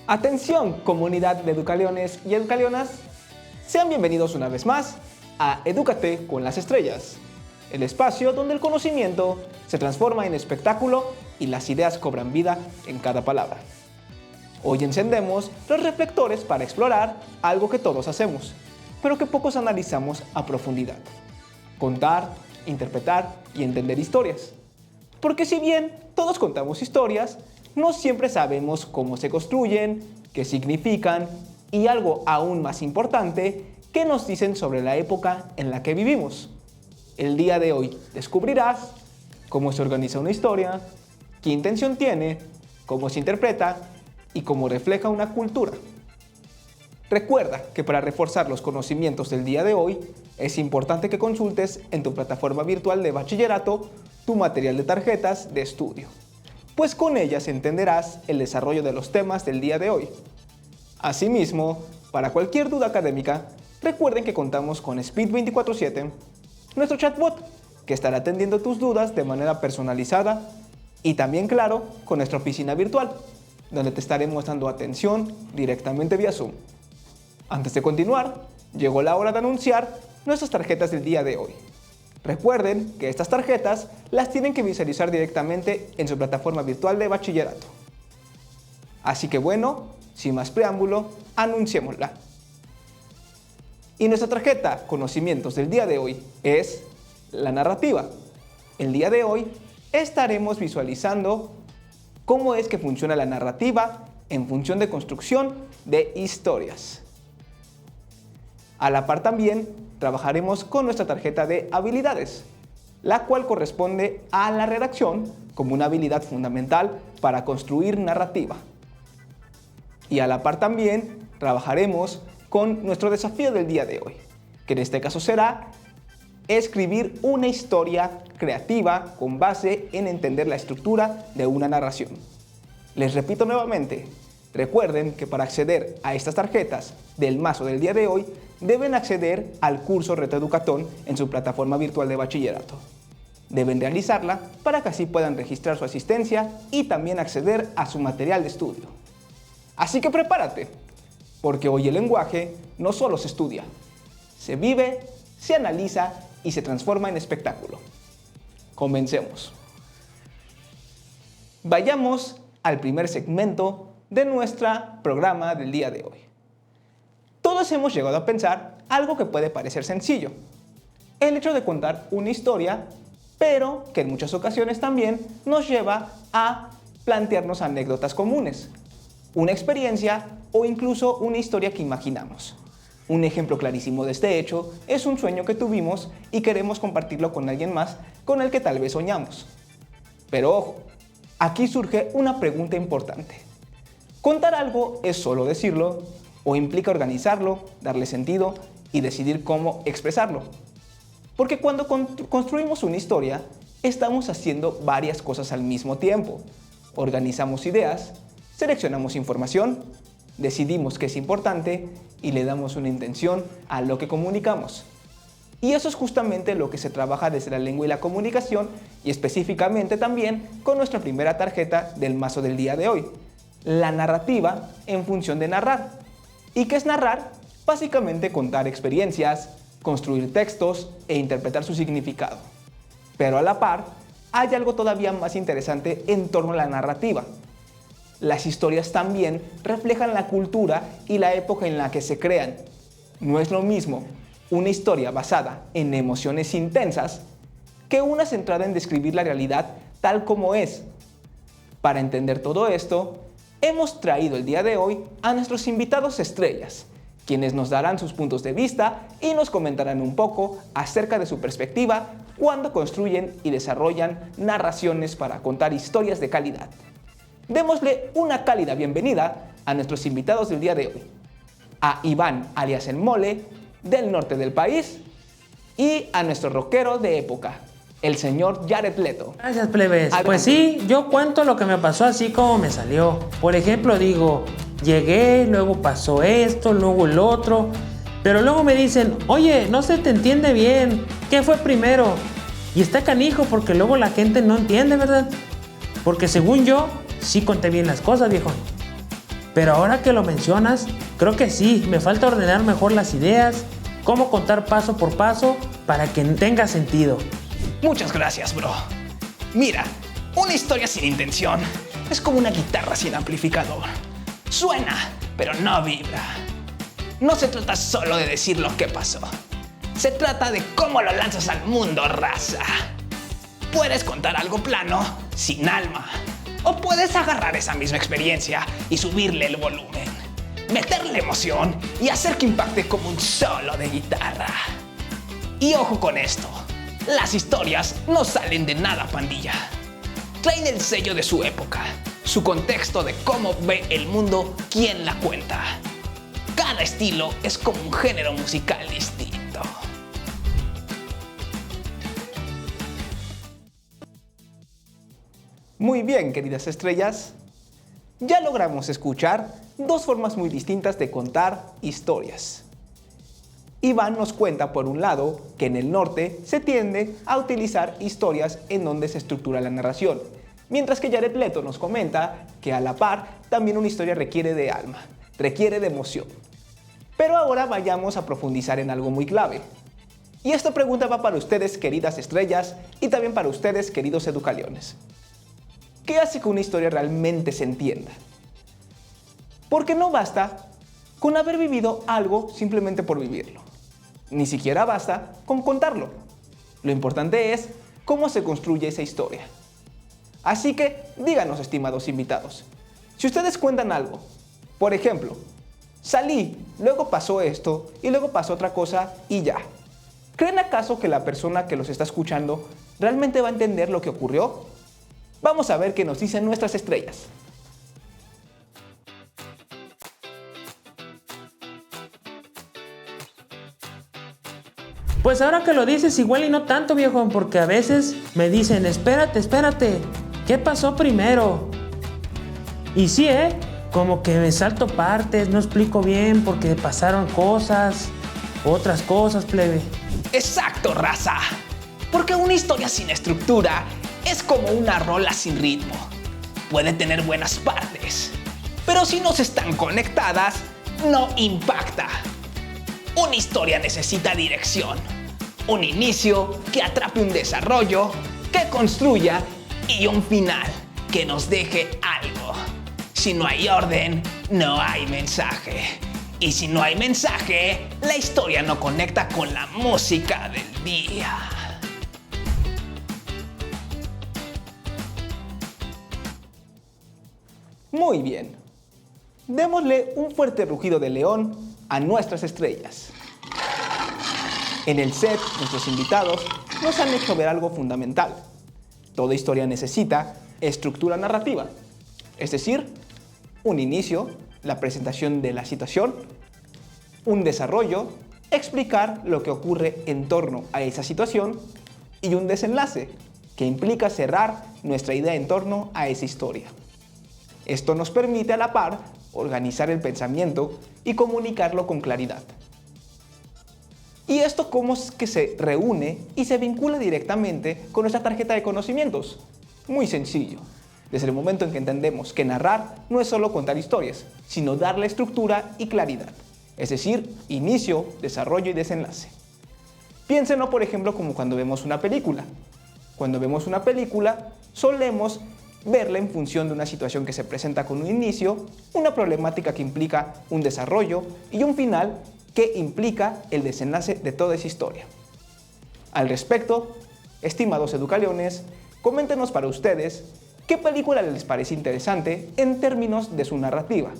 Atención, comunidad de educaliones y educalionas. Sean bienvenidos una vez más a Edúcate con las Estrellas, el espacio donde el conocimiento se transforma en espectáculo y las ideas cobran vida en cada palabra. Hoy encendemos los reflectores para explorar algo que todos hacemos, pero que pocos analizamos a profundidad: contar, interpretar y entender historias. Porque si bien todos contamos historias, no siempre sabemos cómo se construyen, qué significan y algo aún más importante, qué nos dicen sobre la época en la que vivimos. El día de hoy descubrirás cómo se organiza una historia, qué intención tiene, cómo se interpreta y cómo refleja una cultura. Recuerda que para reforzar los conocimientos del día de hoy, es importante que consultes en tu plataforma virtual de bachillerato tu material de tarjetas de estudio, pues con ellas entenderás el desarrollo de los temas del día de hoy. Asimismo, para cualquier duda académica, recuerden que contamos con Speed 24/7, nuestro chatbot, que estará atendiendo tus dudas de manera personalizada, y también, claro, con nuestra oficina virtual, donde te estaremos dando atención directamente vía Zoom. Antes de continuar, llegó la hora de anunciar nuestras tarjetas del día de hoy. Recuerden que estas tarjetas las tienen que visualizar directamente en su plataforma virtual de bachillerato. Así que bueno, sin más preámbulo, anunciémosla. Y nuestra tarjeta Conocimientos del día de hoy es la narrativa. El día de hoy estaremos visualizando cómo es que funciona la narrativa en función de construcción de historias. A la par también trabajaremos con nuestra tarjeta de habilidades, la cual corresponde a la redacción como una habilidad fundamental para construir narrativa. Y a la par también trabajaremos con nuestro desafío del día de hoy, que en este caso será escribir una historia creativa con base en entender la estructura de una narración. Les repito nuevamente, recuerden que para acceder a estas tarjetas del mazo del día de hoy, deben acceder al curso Reto Educatón en su plataforma virtual de bachillerato. Deben realizarla para que así puedan registrar su asistencia y también acceder a su material de estudio. Así que prepárate, porque hoy el lenguaje no solo se estudia, se vive, se analiza y se transforma en espectáculo. Comencemos. Vayamos al primer segmento de nuestro programa del día de hoy. Todos hemos llegado a pensar algo que puede parecer sencillo: el hecho de contar una historia, pero que en muchas ocasiones también nos lleva a plantearnos anécdotas comunes, una experiencia o incluso una historia que imaginamos. Un ejemplo clarísimo de este hecho es un sueño que tuvimos y queremos compartirlo con alguien más con el que tal vez soñamos. Pero ojo, aquí surge una pregunta importante. ¿Contar algo es solo decirlo o implica organizarlo, darle sentido y decidir cómo expresarlo? Porque cuando construimos una historia, estamos haciendo varias cosas al mismo tiempo. Organizamos ideas, seleccionamos información, decidimos qué es importante y le damos una intención a lo que comunicamos. Y eso es justamente lo que se trabaja desde la lengua y la comunicación, y específicamente también con nuestra primera tarjeta del mazo del día de hoy: la narrativa en función de narrar. ¿Y qué es narrar? Básicamente contar experiencias, construir textos e interpretar su significado. Pero a la par, hay algo todavía más interesante en torno a la narrativa. Las historias también reflejan la cultura y la época en la que se crean. No es lo mismo una historia basada en emociones intensas que una centrada en describir la realidad tal como es. Para entender todo esto, hemos traído el día de hoy a nuestros invitados estrellas, quienes nos darán sus puntos de vista y nos comentarán un poco acerca de su perspectiva cuando construyen y desarrollan narraciones para contar historias de calidad. Démosle una cálida bienvenida a nuestros invitados del día de hoy: a Iván, alias El Mole, del norte del país, y a nuestro rockero de época, el señor Jared Leto. Gracias, plebes. Pues sí, yo cuento lo que me pasó así como me salió. Por ejemplo, digo, llegué, luego pasó esto, luego el otro. Pero luego me dicen, oye, no se te entiende bien. ¿Qué fue primero? Y está canijo porque luego la gente no entiende, ¿verdad? Porque según yo, sí conté bien las cosas, viejo. Pero ahora que lo mencionas, creo que sí, me falta ordenar mejor las ideas, cómo contar paso por paso para que tenga sentido. Muchas gracias, bro. Mira, una historia sin intención es como una guitarra sin amplificador. Suena, pero no vibra. No se trata solo de decir lo que pasó. Se trata de cómo lo lanzas al mundo, raza. Puedes contar algo plano, sin alma. O puedes agarrar esa misma experiencia y subirle el volumen, meterle emoción y hacer que impacte como un solo de guitarra. Y ojo con esto, las historias no salen de nada, pandilla. Traen el sello de su época, su contexto de cómo ve el mundo quien la cuenta. Cada estilo es como un género musical distinto. Muy bien, queridas estrellas. Ya logramos escuchar dos formas muy distintas de contar historias. Iván nos cuenta, por un lado, que en el norte se tiende a utilizar historias en donde se estructura la narración, mientras que Jared Leto nos comenta que a la par también una historia requiere de alma, requiere de emoción. Pero ahora vayamos a profundizar en algo muy clave. Y esta pregunta va para ustedes, queridas estrellas, y también para ustedes, queridos educaliones. ¿Qué hace que una historia realmente se entienda? Porque no basta con haber vivido algo simplemente por vivirlo. Ni siquiera basta con contarlo. Lo importante es cómo se construye esa historia. Así que díganos, estimados invitados, si ustedes cuentan algo, por ejemplo, salí, luego pasó esto y luego pasó otra cosa y ya. ¿Creen acaso que la persona que los está escuchando realmente va a entender lo que ocurrió? Vamos a ver qué nos dicen nuestras estrellas. Pues ahora que lo dices, igual y no tanto, viejo, porque a veces me dicen, espérate, ¿qué pasó primero? Y sí, como que me salto partes, no explico bien porque pasaron cosas, otras cosas, plebe. Exacto, raza. Porque una historia sin estructura es como una rola sin ritmo. Puede tener buenas partes, pero si no están conectadas, no impacta. Una historia necesita dirección, un inicio que atrape, un desarrollo que construya y un final que nos deje algo. Si no hay orden, no hay mensaje. Y si no hay mensaje, la historia no conecta con la música del día. Muy bien. Démosle un fuerte rugido de león a nuestras estrellas. En el set, nuestros invitados nos han hecho ver algo fundamental. Toda historia necesita estructura narrativa, es decir, un inicio, la presentación de la situación, un desarrollo, explicar lo que ocurre en torno a esa situación y un desenlace, que implica cerrar nuestra idea en torno a esa historia. Esto nos permite a la par organizar el pensamiento y comunicarlo con claridad. ¿Y esto cómo es que se reúne y se vincula directamente con nuestra tarjeta de conocimientos? Muy sencillo. Desde el momento en que entendemos que narrar no es solo contar historias, sino darle estructura y claridad. Es decir, inicio, desarrollo y desenlace. Piénsenlo, por ejemplo, como cuando vemos una película. Cuando vemos una película, solemos verla en función de una situación que se presenta con un inicio, una problemática que implica un desarrollo y un final que implica el desenlace de toda esa historia. Al respecto, estimados educaliones, coméntenos para ustedes qué película les parece interesante en términos de su narrativa.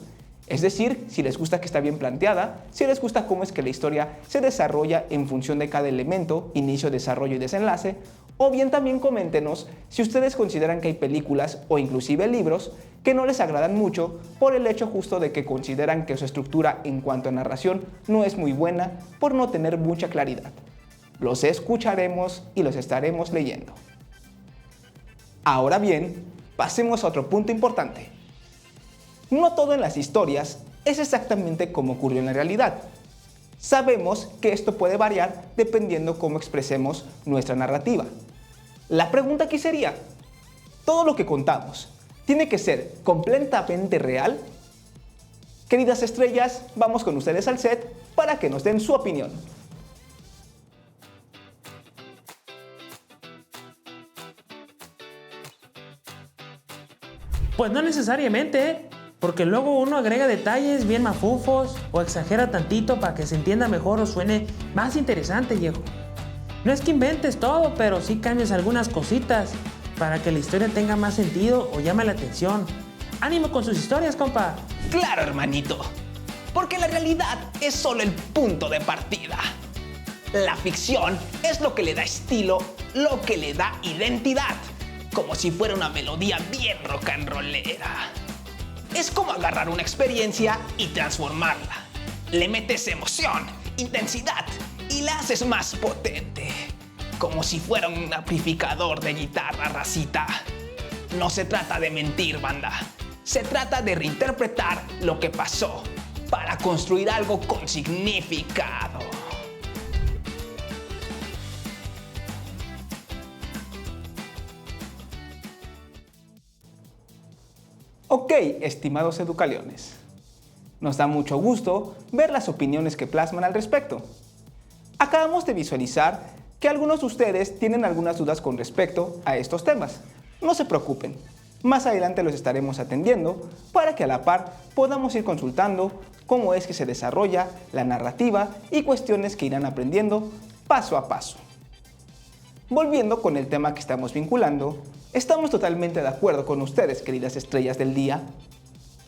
Es decir, si les gusta que está bien planteada, si les gusta cómo es que la historia se desarrolla en función de cada elemento, inicio, desarrollo y desenlace, o bien también coméntenos si ustedes consideran que hay películas o inclusive libros que no les agradan mucho por el hecho justo de que consideran que su estructura en cuanto a narración no es muy buena por no tener mucha claridad. Los escucharemos y los estaremos leyendo. Ahora bien, pasemos a otro punto importante. No todo en las historias es exactamente como ocurrió en la realidad. Sabemos que esto puede variar dependiendo cómo expresemos nuestra narrativa. La pregunta aquí sería, ¿todo lo que contamos tiene que ser completamente real? Queridas estrellas, vamos con ustedes al set para que nos den su opinión. Pues no necesariamente, ¿eh? Porque luego uno agrega detalles bien mafufos o exagera tantito para que se entienda mejor o suene más interesante, viejo. No es que inventes todo, pero sí cambias algunas cositas para que la historia tenga más sentido o llame la atención. ¡Ánimo con sus historias, compa! Claro, hermanito, porque la realidad es solo el punto de partida. La ficción es lo que le da estilo, lo que le da identidad, como si fuera una melodía bien rock and rollera. Es como agarrar una experiencia y transformarla. Le metes emoción, intensidad y la haces más potente, como si fuera un amplificador de guitarra, racita. No se trata de mentir, banda. Se trata de reinterpretar lo que pasó para construir algo con significado. Ok, estimados educaliones, nos da mucho gusto ver las opiniones que plasman al respecto. Acabamos de visualizar que algunos de ustedes tienen algunas dudas con respecto a estos temas. No se preocupen, más adelante los estaremos atendiendo para que a la par podamos ir consultando cómo es que se desarrolla la narrativa y cuestiones que irán aprendiendo paso a paso. Volviendo con el tema que estamos vinculando, estamos totalmente de acuerdo con ustedes, queridas estrellas del día.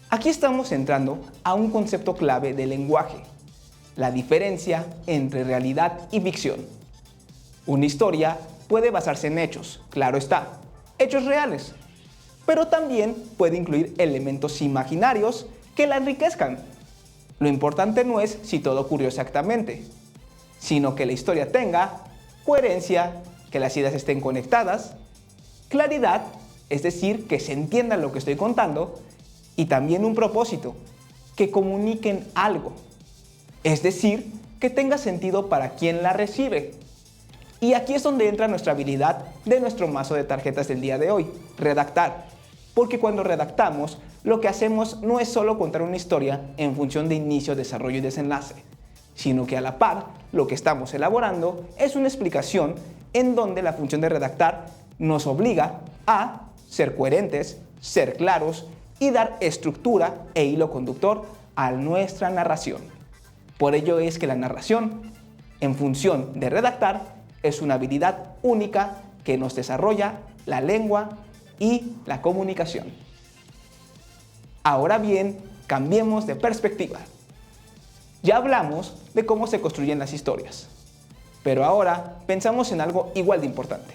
Aquí estamos entrando a un concepto clave del lenguaje, la diferencia entre realidad y ficción. Una historia puede basarse en hechos, claro está, hechos reales, pero también puede incluir elementos imaginarios que la enriquezcan. Lo importante no es si todo ocurrió exactamente, sino que la historia tenga coherencia, que las ideas estén conectadas, claridad, es decir, que se entienda lo que estoy contando, y también un propósito, que comuniquen algo, es decir, que tenga sentido para quien la recibe. Y aquí es donde entra nuestra habilidad de nuestro mazo de tarjetas del día de hoy, redactar. Porque cuando redactamos, lo que hacemos no es solo contar una historia en función de inicio, desarrollo y desenlace, sino que a la par, lo que estamos elaborando es una explicación en donde la función de redactar nos obliga a ser coherentes, ser claros y dar estructura e hilo conductor a nuestra narración. Por ello es que la narración, en función de redactar, es una habilidad única que nos desarrolla la lengua y la comunicación. Ahora bien, cambiemos de perspectiva. Ya hablamos de cómo se construyen las historias, pero ahora pensamos en algo igual de importante.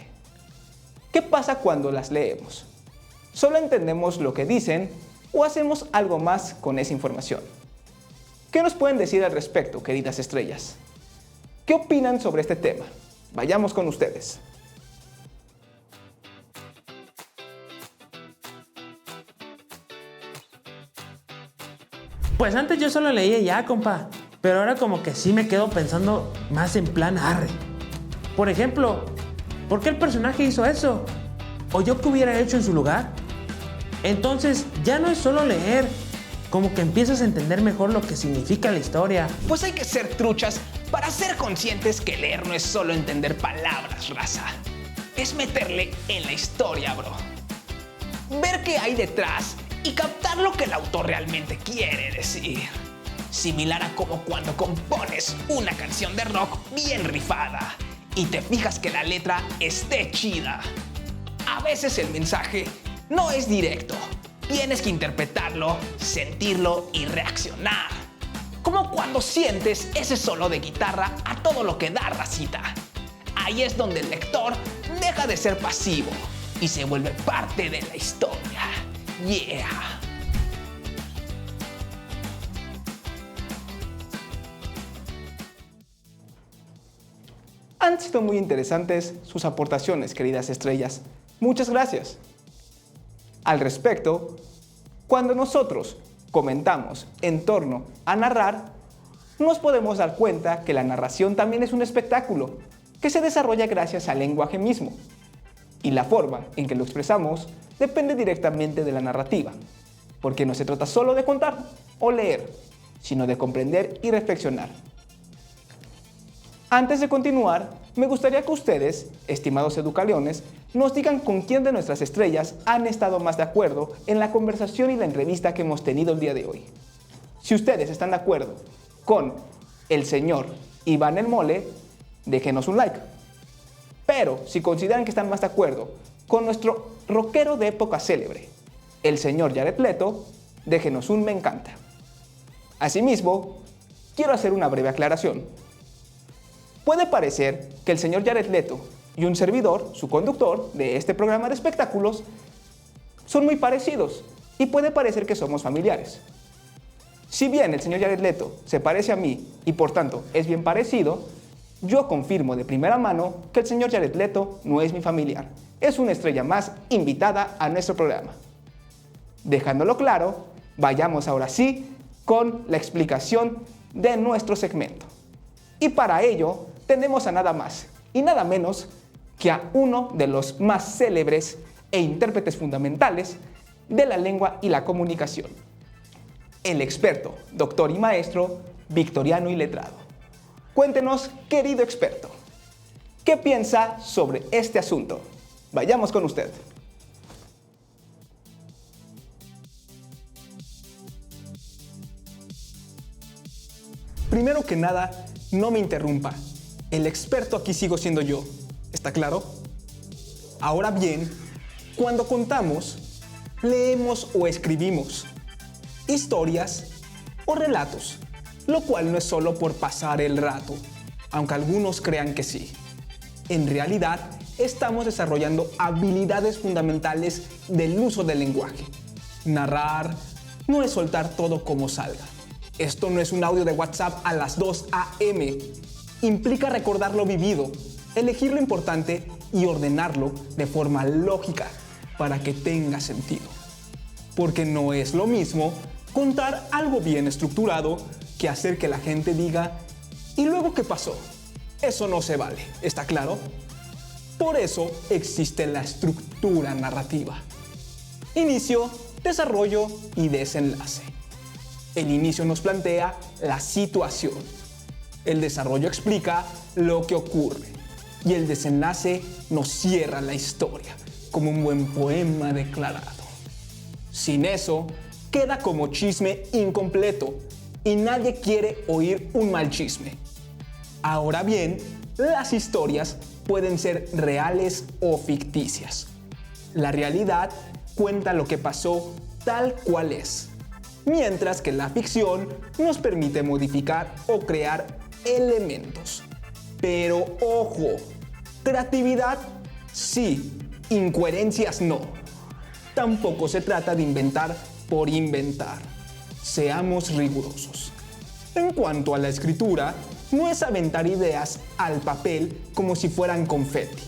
¿Qué pasa cuando las leemos? ¿Solo entendemos lo que dicen o hacemos algo más con esa información? ¿Qué nos pueden decir al respecto, queridas estrellas? ¿Qué opinan sobre este tema? Vayamos con ustedes. Pues antes yo solo leía ya, compa, pero ahora como que sí me quedo pensando más en plan arre. Por ejemplo, ¿por qué el personaje hizo eso? ¿O yo qué hubiera hecho en su lugar? Entonces ya no es solo leer, como que empiezas a entender mejor lo que significa la historia. Pues hay que ser truchas para ser conscientes que leer no es solo entender palabras, raza. Es meterle en la historia, bro. Ver qué hay detrás y captar lo que el autor realmente quiere decir. Similar a como cuando compones una canción de rock bien rifada y te fijas que la letra esté chida. A veces el mensaje no es directo. Tienes que interpretarlo, sentirlo y reaccionar. Como cuando sientes ese solo de guitarra a todo lo que da, racita. Ahí es donde el lector deja de ser pasivo y se vuelve parte de la historia. Yeah. Han sido muy interesantes sus aportaciones, queridas estrellas. Muchas gracias. Al respecto, cuando nosotros comentamos en torno a narrar, nos podemos dar cuenta que la narración también es un espectáculo que se desarrolla gracias al lenguaje mismo. Y la forma en que lo expresamos depende directamente de la narrativa. porque no se trata solo de contar o leer, sino de comprender y reflexionar. Antes de continuar, me gustaría que ustedes, estimados educaliones, nos digan con quién de nuestras estrellas han estado más de acuerdo en la conversación y la entrevista que hemos tenido el día de hoy. Si ustedes están de acuerdo con el señor Iván el Mole, déjenos un like. Pero si consideran que están más de acuerdo con nuestro rockero de época célebre, el señor Jared Leto, déjenos un me encanta. Asimismo, quiero hacer una breve aclaración. Puede parecer que el señor Jared Leto y un servidor, su conductor de este programa de espectáculos, son muy parecidos y puede parecer que somos familiares. Si bien el señor Jared Leto se parece a mí y por tanto es bien parecido, yo confirmo de primera mano que el señor Jared Leto no es mi familiar. Es una estrella más invitada a nuestro programa. Dejándolo claro, vayamos ahora sí con la explicación de nuestro segmento. Y para ello tenemos a nada más y nada menos que a uno de los más célebres e intérpretes fundamentales de la lengua y la comunicación. El experto, doctor y maestro, victoriano y letrado. Cuéntenos, querido experto, ¿qué piensa sobre este asunto? Vayamos con usted. Primero que nada, no me interrumpa. El experto aquí sigo siendo yo. ¿Está claro? Ahora bien, cuando contamos, leemos o escribimos historias o relatos, lo cual no es solo por pasar el rato, aunque algunos crean que sí. En realidad, estamos desarrollando habilidades fundamentales del uso del lenguaje. Narrar no es soltar todo como salga. Esto no es un audio de WhatsApp a las 2 a.m. Implica recordar lo vivido, elegir lo importante y ordenarlo de forma lógica para que tenga sentido. Porque no es lo mismo contar algo bien estructurado que hacer que la gente diga ¿y luego qué pasó? Eso no se vale, ¿está claro? Por eso existe la estructura narrativa. Inicio, desarrollo y desenlace. El inicio nos plantea la situación. El desarrollo explica lo que ocurre. Y el desenlace nos cierra la historia, como un buen poema declarado. Sin eso, queda como chisme incompleto y nadie quiere oír un mal chisme. Ahora bien, las historias pueden ser reales o ficticias. La realidad cuenta lo que pasó tal cual es, mientras que la ficción nos permite modificar o crear elementos. Pero ojo, creatividad sí, incoherencias no. Tampoco se trata de inventar por inventar. Seamos rigurosos. En cuanto a la escritura, no es aventar ideas al papel como si fueran confeti.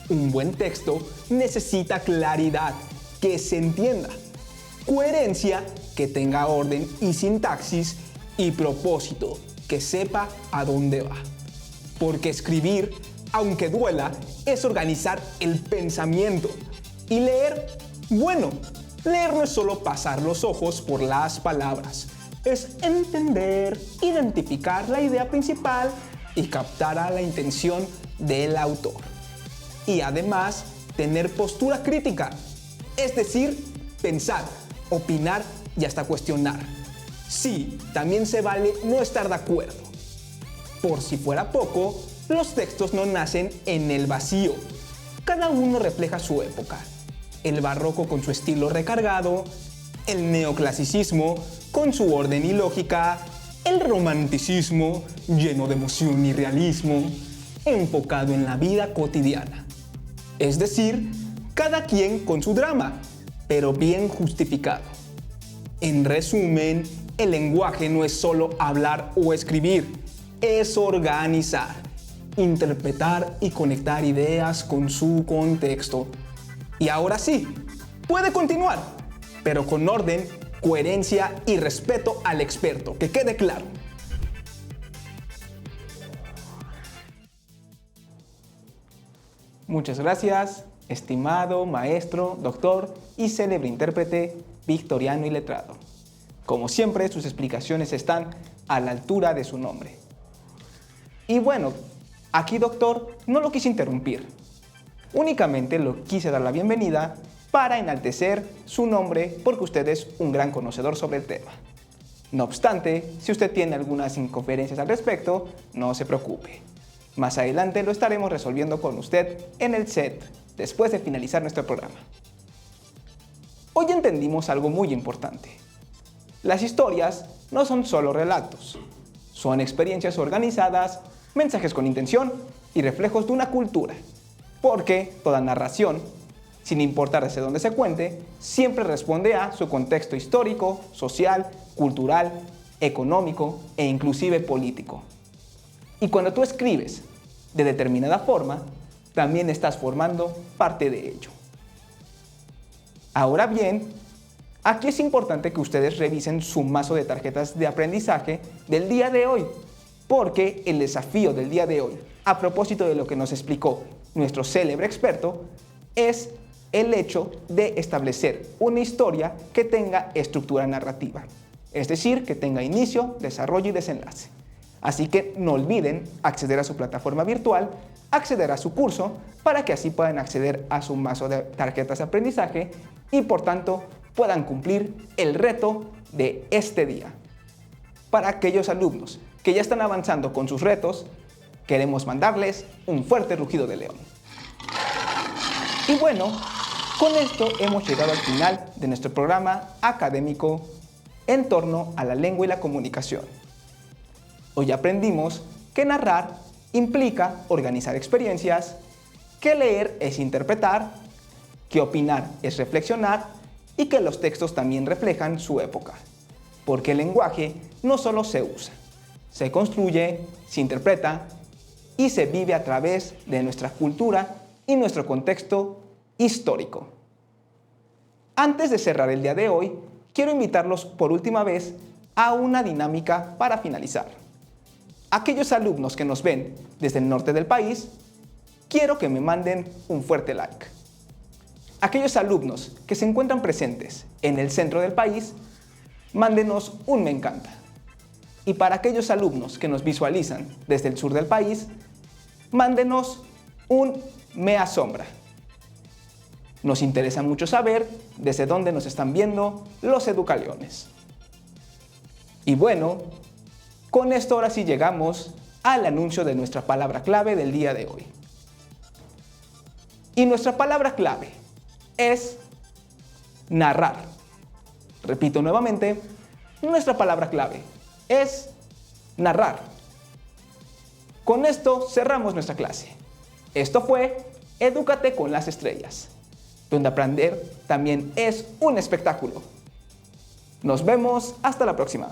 Un buen texto necesita claridad, que se entienda, coherencia, que tenga orden y sintaxis, y propósito, que sepa a dónde va. Porque escribir, aunque duela, es organizar el pensamiento. Y leer, bueno, leer no es solo pasar los ojos por las palabras, es entender, identificar la idea principal y captar a la intención del autor. Y además, tener postura crítica, es decir, pensar, opinar y hasta cuestionar. Sí, también se vale no estar de acuerdo. Por si fuera poco, los textos no nacen en el vacío. Cada uno refleja su época. El barroco con su estilo recargado, el neoclasicismo con su orden y lógica, el romanticismo lleno de emoción y realismo, enfocado en la vida cotidiana. Es decir, cada quien con su drama, pero bien justificado. En resumen, el lenguaje no es solo hablar o escribir, es organizar, interpretar y conectar ideas con su contexto. Y ahora sí, puede continuar, pero con orden, coherencia y respeto al experto, que quede claro. Muchas gracias. estimado maestro, doctor y célebre intérprete victoriano y letrado. Como siempre, sus explicaciones están a la altura de su nombre. Y bueno, aquí, doctor, no lo quise interrumpir. Únicamente lo quise dar la bienvenida para enaltecer su nombre porque usted es un gran conocedor sobre el tema. No obstante, si usted tiene algunas inconferencias al respecto, no se preocupe. Más adelante lo estaremos resolviendo con usted en el set, después de finalizar nuestro programa. Hoy entendimos algo muy importante. Las historias no son solo relatos, son experiencias organizadas, mensajes con intención y reflejos de una cultura, porque toda narración, sin importar desde dónde se cuente, siempre responde a su contexto histórico, social, cultural, económico e inclusive político. Y cuando tú escribes de determinada forma, también estás formando parte de ello. Ahora bien, aquí es importante que ustedes revisen su mazo de tarjetas de aprendizaje del día de hoy, porque el desafío del día de hoy, a propósito de lo que nos explicó nuestro célebre experto, es el hecho de establecer una historia que tenga estructura narrativa, es decir, que tenga inicio, desarrollo y desenlace. Así que no olviden acceder a su plataforma virtual, acceder a su curso, para que así puedan acceder a su mazo de tarjetas de aprendizaje y por tanto puedan cumplir el reto de este día. Para aquellos alumnos que ya están avanzando con sus retos, queremos mandarles un fuerte rugido de león. Y bueno, con esto hemos llegado al final de nuestro programa académico en torno a la lengua y la comunicación. Hoy aprendimos que narrar implica organizar experiencias, que leer es interpretar, que opinar es reflexionar y que los textos también reflejan su época. Porque el lenguaje no solo se usa, se construye, se interpreta y se vive a través de nuestra cultura y nuestro contexto histórico. Antes de cerrar el día de hoy, quiero invitarlos por última vez a una dinámica para finalizar. Aquellos alumnos que nos ven desde el norte del país, quiero que me manden un fuerte like. Aquellos alumnos que se encuentran presentes en el centro del país, mándenos un me encanta. Y para aquellos alumnos que nos visualizan desde el sur del país, mándenos un me asombra. Nos interesa mucho saber desde dónde nos están viendo los educaliones. Y bueno, con esto ahora sí llegamos al anuncio de nuestra palabra clave del día de hoy. Y nuestra palabra clave es narrar. Repito nuevamente, nuestra palabra clave es narrar. Con esto cerramos nuestra clase. Esto fue Edúcate con las Estrellas, donde aprender también es un espectáculo. Nos vemos hasta la próxima.